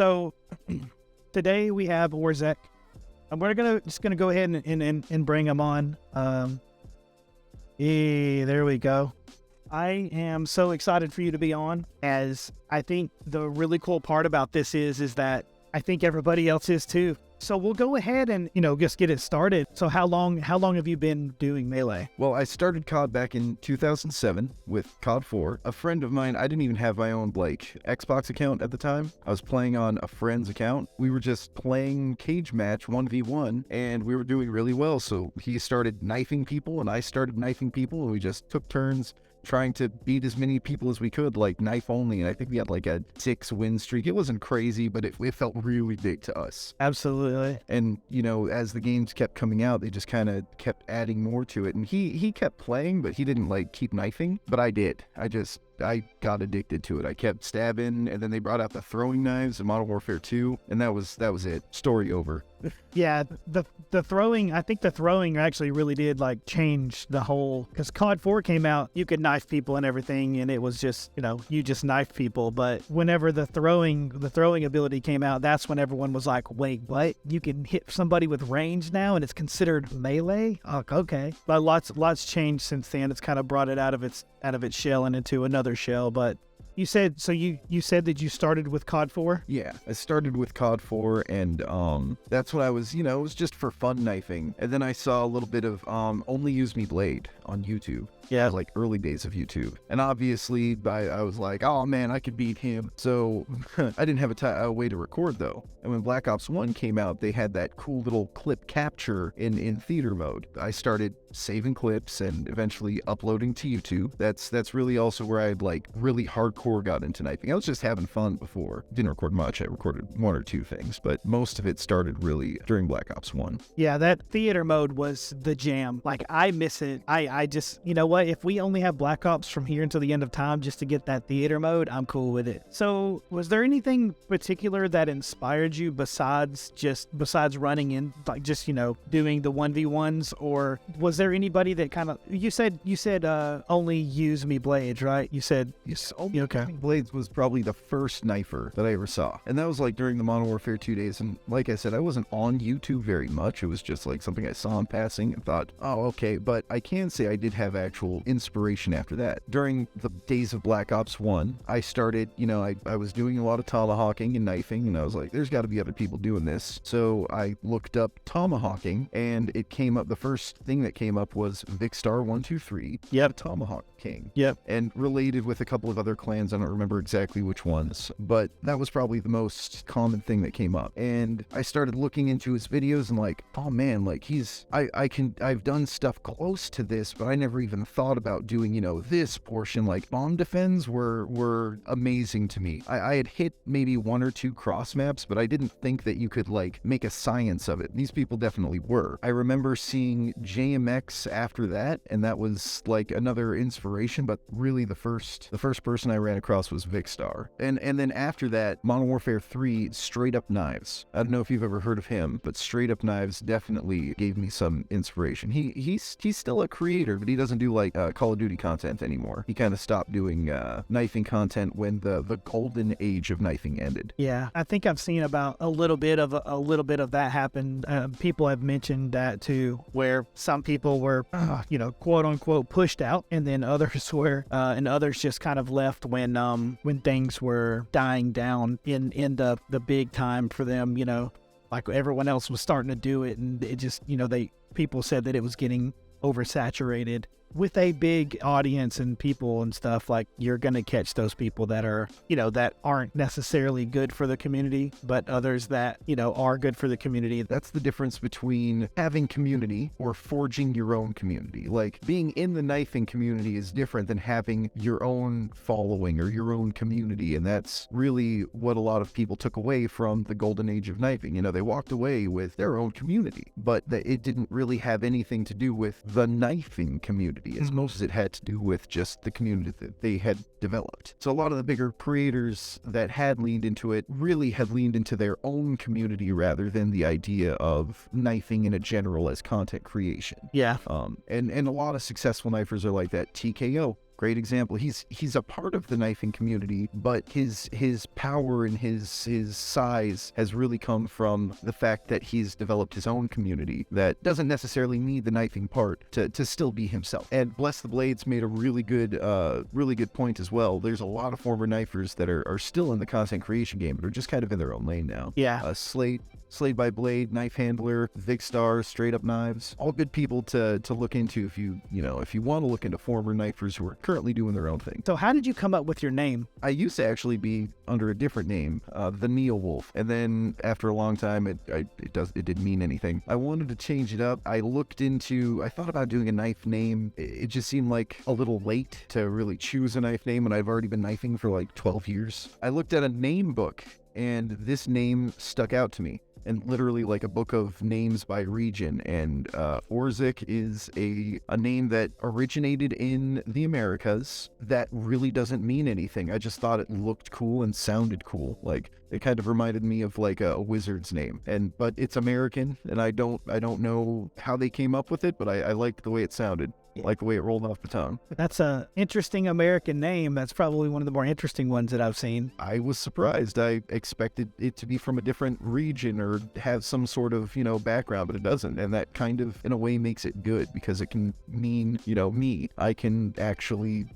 So today we have Orzeck, and we're just gonna go ahead and bring him on. There we go. I am so excited for you to be on, as I think the really cool part about this is that I think everybody else is too. So we'll go ahead and, just get it started. So how long have you been doing Melee? Well, I started COD back in 2007 with COD 4. A friend of mine, I didn't even have my own, Xbox account at the time. I was playing on a friend's account. We were just playing cage match 1v1, and we were doing really well. So he started knifing people, and I started knifing people, and we just took turns trying to beat as many people as we could, knife only. And I think we had a 6-win streak. It wasn't crazy, but it felt really big to us. Absolutely. And, as the games kept coming out, they just kind of kept adding more to it. And he kept playing, but he didn't keep knifing. But I did. I got addicted to it. I kept stabbing, and then they brought out the throwing knives in Modern Warfare 2, and that was it. Story over. Yeah, the throwing, I think the throwing actually really did change the whole, because COD 4 came out, you could knife people and everything, and it was just, you just knife people. But whenever the throwing ability came out, that's when everyone was like, wait, what? You can hit somebody with range now, and it's considered melee? Oh, okay. But lots changed since then. It's kind of brought it out of its shell and into another shell. But you said that you started with COD 4? Yeah, I started with COD 4, and that's what I was, it was just for fun knifing. And then I saw a little bit of Only Use Me Blade on YouTube. Yeah, early days of YouTube. And obviously, I was like, oh man, I could beat him. So I didn't have a way to record though. And when Black Ops 1 came out, they had that cool little clip capture in theater mode. I started saving clips and eventually uploading to YouTube. That's really also where I really hardcore got into knifing. I was just having fun before. Didn't record much. I recorded 1 or 2 things, but most of it started really during Black Ops 1. Yeah, that theater mode was the jam. I miss it. I just, you know what? If we only have Black Ops from here until the end of time just to get that theater mode, I'm cool with it. So was there anything particular that inspired you besides running in, doing the 1v1s? Or was there anybody that kind of, you said Only Use Me Blades, right? You said, yes, okay. Blades was probably the first knifer that I ever saw. And that was during the Modern Warfare 2 days. And like I said, I wasn't on YouTube very much. It was just something I saw in passing and thought, oh, okay. But I can say I did have actual inspiration after that. During the days of Black Ops 1, I started, I was doing a lot of tomahawking and knifing, and I was like, there's got to be other people doing this. So I looked up tomahawking, and it came up, the first thing that came up was Vicstar123. Yep. Tomahawk King. Yep. And related with a couple of other clans. I don't remember exactly which ones, but that was probably the most common thing that came up. And I started looking into his videos and oh man, I've done stuff close to this, but I never even thought about doing, this portion. Bomb defense were amazing to me. I had hit maybe 1 or 2 cross maps, but I didn't think that you could make a science of it. These people definitely were. I remember seeing JMX after that, and that was another inspiration, but really the first person I ran across was Vicstar. And then after that, Modern Warfare 3, Straight Up Knives. I don't know if you've ever heard of him, but Straight Up Knives definitely gave me some inspiration. He's still a creator, but he doesn't do Call of Duty content anymore. He kind of stopped doing knifing content when the golden age of knifing ended. Yeah, I think I've seen about a little bit of that happen. People have mentioned that too, where some people were, quote unquote, pushed out, and then others were, and others just kind of left when things were dying down in the big time for them. Everyone else was starting to do it, and it just, people said that it was getting oversaturated. With a big audience and people and stuff, you're going to catch those people that are, that aren't necessarily good for the community, but others that, are good for the community. That's the difference between having community or forging your own community. Being in the knifing community is different than having your own following or your own community. And that's really what a lot of people took away from the golden age of knifing. They walked away with their own community, but it didn't really have anything to do with the knifing community as much as it had to do with just the community that they had developed. So a lot of the bigger creators that had leaned into it really had leaned into their own community rather than the idea of knifing in a general as content creation. Yeah. And a lot of successful knifers are like that. TKO, great example. He's a part of the knifing community, but his power and his size has really come from the fact that he's developed his own community that doesn't necessarily need the knifing part to still be himself. And Bless the Blades made a really good point as well. There's a lot of former knifers that are still in the content creation game, but are just kind of in their own lane now. Yeah. Slade by Blade, Knife Handler, Vic Star, Straight Up Knives, all good people to look into if you want to look into former knifers who are currently doing their own thing. So how did you come up with your name? I used to actually be under a different name, the Neil Wolf, and then after a long time, it didn't mean anything. I wanted to change it up. I thought about doing a knife name. It just seemed like a little late to really choose a knife name, and I've already been knifing for like 12 years. I looked at a name book, and this name stuck out to me. And literally like a book of names by region, and Orzeck is a name that originated in the Americas that really doesn't mean anything. I just thought it looked cool and sounded cool. Like it kind of reminded me of like a wizard's name, but it's American, and I don't know how they came up with it, but I liked the way it sounded. Like the way it rolled off the tongue. That's a interesting American name. That's probably one of the more interesting ones that I've seen. I was surprised. I expected it to be from a different region or have some sort of, background, but it doesn't. And that kind of, in a way, makes it good because it can mean, me. I can actually,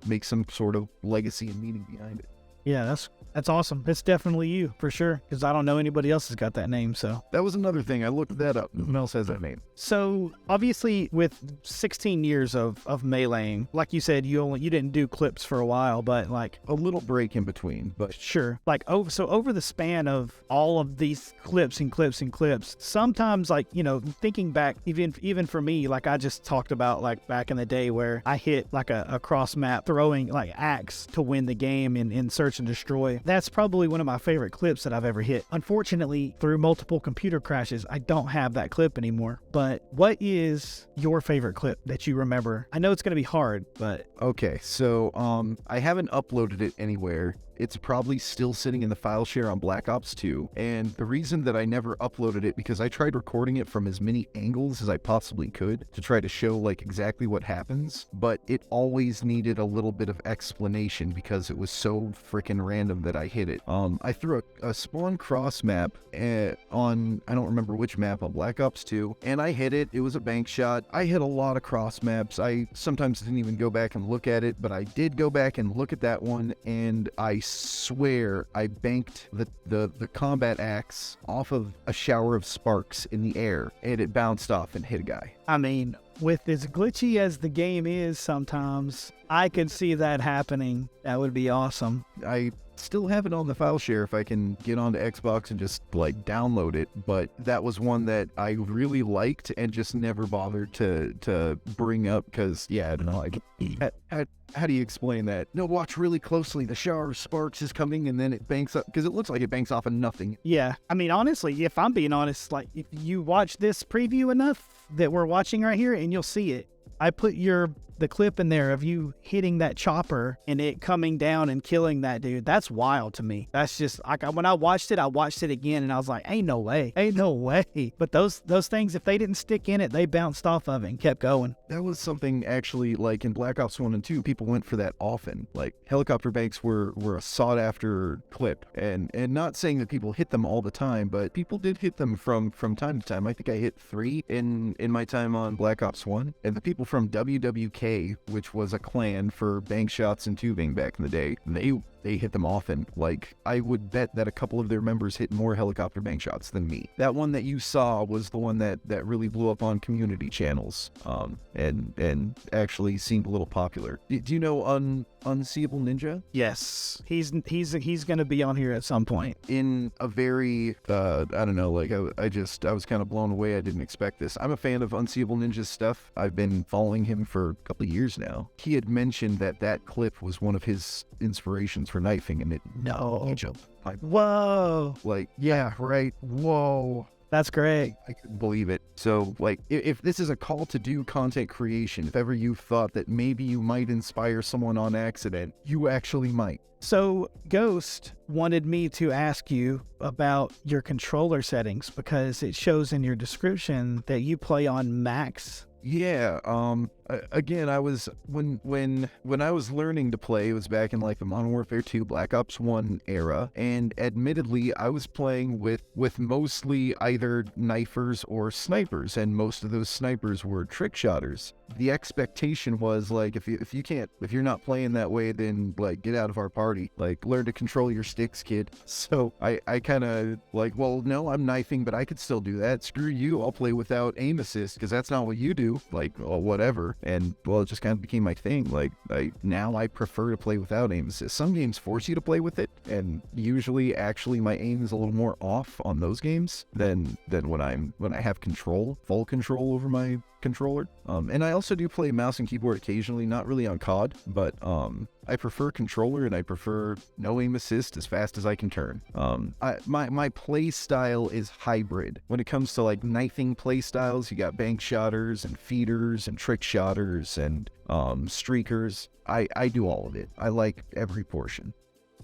make some sort of legacy and meaning behind it. Yeah, that's awesome. It's definitely you, for sure, because I don't know anybody else has got that name, so. That was another thing. I looked that up. Who else has that name? So, obviously, with 16 years of meleeing, like you said, you didn't do clips for a while, but like... A little break in between, but... Sure. Like, over the span of all of these clips, sometimes, like, thinking back, even for me, like I just talked about, like, back in the day where I hit, like, a cross-map throwing, like, axe to win the game in Search and Destroy. That's probably one of my favorite clips that I've ever hit. Unfortunately, through multiple computer crashes, I don't have that clip anymore. But what is your favorite clip that you remember? I know it's going to be hard, but... Okay, so I haven't uploaded it anywhere. It's probably still sitting in the file share on Black Ops 2, and the reason that I never uploaded it because I tried recording it from as many angles as I possibly could to try to show like exactly what happens, but it always needed a little bit of explanation because it was so freaking random that I hit it. I threw a spawn cross map on, I don't remember which map on Black Ops 2, and I hit it. It was a bank shot. I hit a lot of cross maps. I sometimes didn't even go back and look at it, but I did go back and look at that one, and I swear I banked the combat axe off of a shower of sparks in the air, and it bounced off and hit a guy. I mean, with as glitchy as the game is sometimes, I could see that happening. That would be awesome. I still have it on the file share if I can get onto Xbox and just like download it, but that was one that I really liked and just never bothered to bring up because, yeah, I don't know, like, how do you explain that? No, watch really closely. The shower of sparks is coming and then it banks up because it looks like it banks off of nothing. Yeah, I mean, honestly, if I'm being honest, like if you watch this preview enough that we're watching right here and you'll see it. I put the clip in there of you hitting that chopper and it coming down and killing that dude. That's wild to me. That's just like when I watched it again and I was like, ain't no way. But those things, if they didn't stick in it, they bounced off of it and kept going. That was something actually like in Black Ops 1 and 2, people went for that often. Like helicopter banks were a sought after clip, and not saying that people hit them all the time, but people did hit them from time to time. I think I hit 3 in my time on Black Ops 1, and the people from WWK, which was a clan for bank shots and tubing back in the day, they hit them often. Like, I would bet that a couple of their members hit more helicopter bank shots than me. That one that you saw was the one that really blew up on community channels, and actually seemed a little popular. Do you know Unseeable Ninja? Yes, he's gonna be on here at some point. In a very, I don't know, like I was kind of blown away. I didn't expect this. I'm a fan of Unseeable Ninja's stuff. I've been following him for a couple of years now. He had mentioned that clip was one of his inspirations for knifing, and it Whoa. Like, yeah, right. Whoa. That's great. I couldn't believe it. So, like, if this is a call to do content creation, if ever you thought that maybe you might inspire someone on accident, you actually might. So, Ghost wanted me to ask you about your controller settings because it shows in your description that you play on max. Yeah, again, I was when I was learning to play, it was back in like the Modern Warfare 2 Black Ops 1 era, and admittedly I was playing with mostly either knifers or snipers, and most of those snipers were trick shotters. The expectation was like, if you're not playing that way, then like get out of our party, like learn to control your sticks, kid. So I kind of like, well, no, I'm knifing, but I could still do that. Screw you, I'll play without aim assist because that's not what you do. Like, well, whatever. And well, it just kind of became my thing. Like now I prefer to play without aim assist. Some games force you to play with it, and usually actually my aim is a little more off on those games than when I have full control over my controller. And I also do play mouse and keyboard occasionally, not really on COD, but I prefer controller, and I prefer no aim assist as fast as I can turn. My play style is hybrid. When it comes to like knifing play styles, you got bank shotters and feeders and trick shotters and streakers. I do all of it. I like every portion.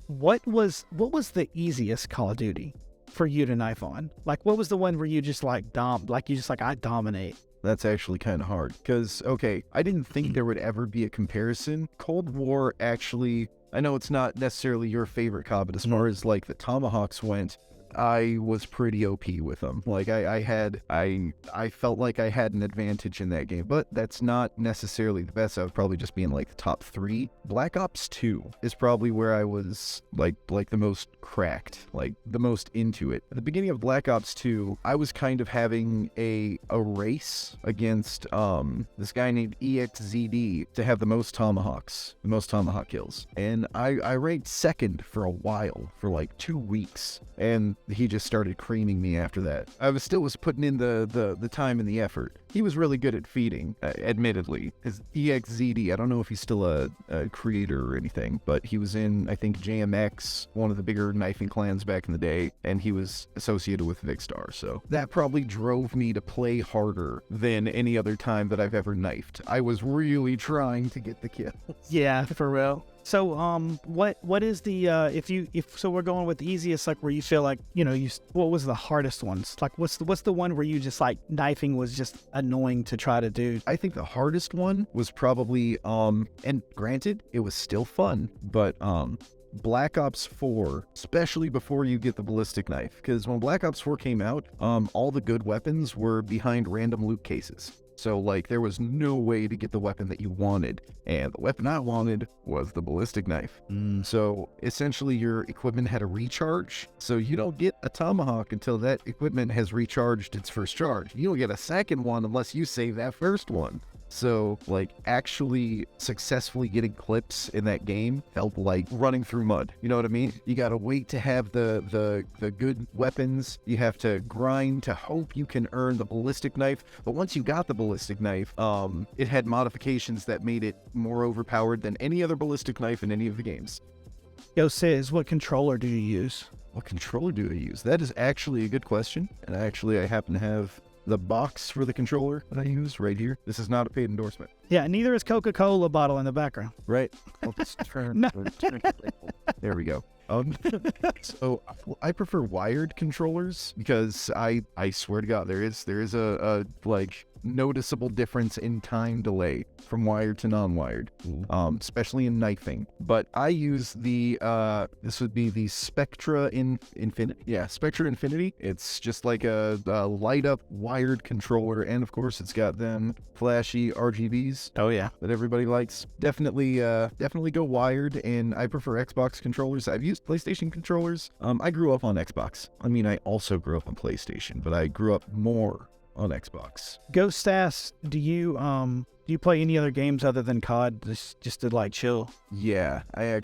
What was the easiest Call of Duty for you to knife on? Like, what was the one where you just like I dominate? That's actually kind of hard because, okay, I didn't think there would ever be a comparison. Cold War actually, I know it's not necessarily your favorite COD, but as far as like the Tomahawks went, I was pretty OP with them. Like I felt like I had an advantage in that game, but that's not necessarily the best. I would probably just be in like the top 3. Black Ops 2 is probably where I was like the most cracked, like the most into it. At the beginning of Black Ops 2, I was kind of having a race against this guy named EXZD to have the most tomahawk kills. And I ranked second for a while, for like 2 weeks. And he just started creaming me after that. I was putting in the time and the effort. He was really good at feeding, admittedly. His EXZD, I don't know if he's still a creator or anything, but he was in, I think, JMX, one of the bigger knifing clans back in the day, and he was associated with Vicstar, so that probably drove me to play harder than any other time that I've ever knifed. I was really trying to get the kills. Yeah, for real. So, what is the, if we're going with the easiest, like where you feel like, what was the hardest ones? Like, what's the one where you just like knifing was just annoying to try to do? I think the hardest one was probably, and granted, it was still fun, but, Black Ops 4, especially before you get the ballistic knife, because when Black Ops 4 came out, all the good weapons were behind random loot cases. So, like, there was no way to get the weapon that you wanted, and the weapon I wanted was the ballistic knife. So, essentially, your equipment had a recharge, so you don't get a tomahawk until that equipment has recharged its first charge. You don't get a second one unless you save that first one. So, like, actually successfully getting clips in that game felt like running through mud. You know what I mean? You gotta wait to have the good weapons. You have to grind to hope you can earn the ballistic knife. But once you got the ballistic knife, it had modifications that made it more overpowered than any other ballistic knife in any of the games. Yo, Sis, what controller do you use? What controller do I use? That is actually a good question. And I happen to have the box for the controller that I use right here. This is not a paid endorsement. Yeah, neither is Coca-Cola bottle in the background. Right. I'll just turn. No. There we go. So I prefer wired controllers because I swear to God, there is a like noticeable difference in time delay from wired to non-wired, especially in knifing. But I use the this would be the Spectra Infinity. Yeah, Spectra Infinity. It's just like a light up wired controller, and of course it's got them flashy RGBs. Oh yeah, that everybody likes. Definitely go wired, and I prefer Xbox controllers. I've used PlayStation controllers. I grew up on Xbox. I mean, I also grew up on PlayStation, but I grew up more on Xbox. Ghost asks, do you play any other games other than COD just to like chill? Yeah, I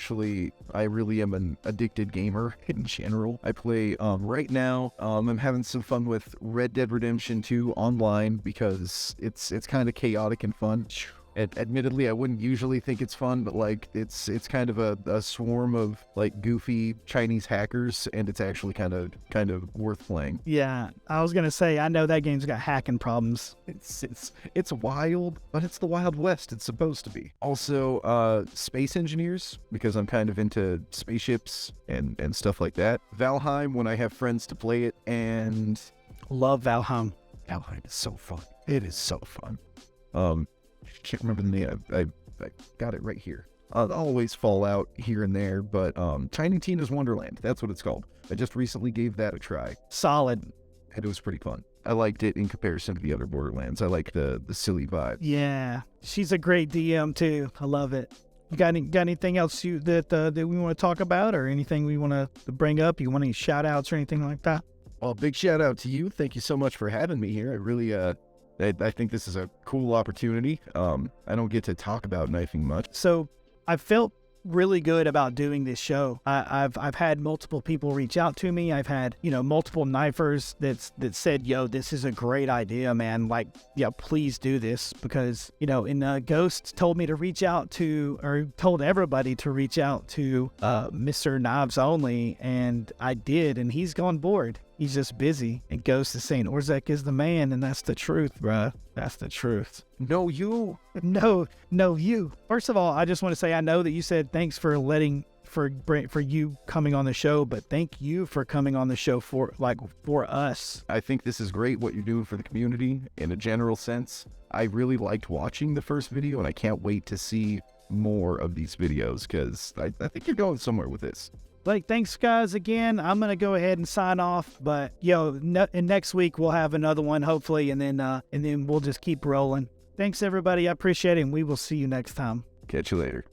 really am an addicted gamer in general. I play right now. I'm having some fun with Red Dead Redemption 2 online because it's kind of chaotic and fun. Admittedly, I wouldn't usually think it's fun, but like it's kind of a swarm of like goofy Chinese hackers, and it's actually kind of worth playing. Yeah, I was gonna say, I know that game's got hacking problems. It's wild, but it's the Wild West. It's supposed to be. Also, space engineers, because I'm kind of into spaceships and stuff like that. Valheim when I have friends to play it, and love Valheim. Valheim is so fun. It is so fun. can't remember the name. I got it right here. I'll always fall out here and there, but Tiny Tina's Wonderland, that's what it's called. I just recently gave that a try, Solid. and it was pretty fun. I liked it in comparison to the other Borderlands. I like the silly vibe. Yeah, she's a great DM too. I love it. You got anything else that we want to talk about, or anything we want to bring up? You want any shout outs or anything like that? Well, big shout out to you. Thank you so much for having me here. I really, I think this is a cool opportunity. I don't get to talk about knifing much. So I felt really good about doing this show. I've had multiple people reach out to me. I've had, multiple knifers that said, yo, this is a great idea, man. Like, yeah, please do this, because, Ghost told me to reach out to, or told everybody to reach out to Mr. Knobs Only, and I did, and he's gone bored. He's just busy. And Ghost is saying Orzeck is the man, and that's the truth, bruh. That's the truth. No, you. No, you. First of all, I just want to say I know that you said thanks for you coming on the show, but thank you for coming on the show for us. I think this is great what you're doing for the community in a general sense. I really liked watching the first video, and I can't wait to see more of these videos, because I think you're going somewhere with this. Thanks guys again. I'm gonna go ahead and sign off, but and next week we'll have another one hopefully, and then we'll just keep rolling. Thanks everybody, I appreciate it, and we will see you next time. Catch you later.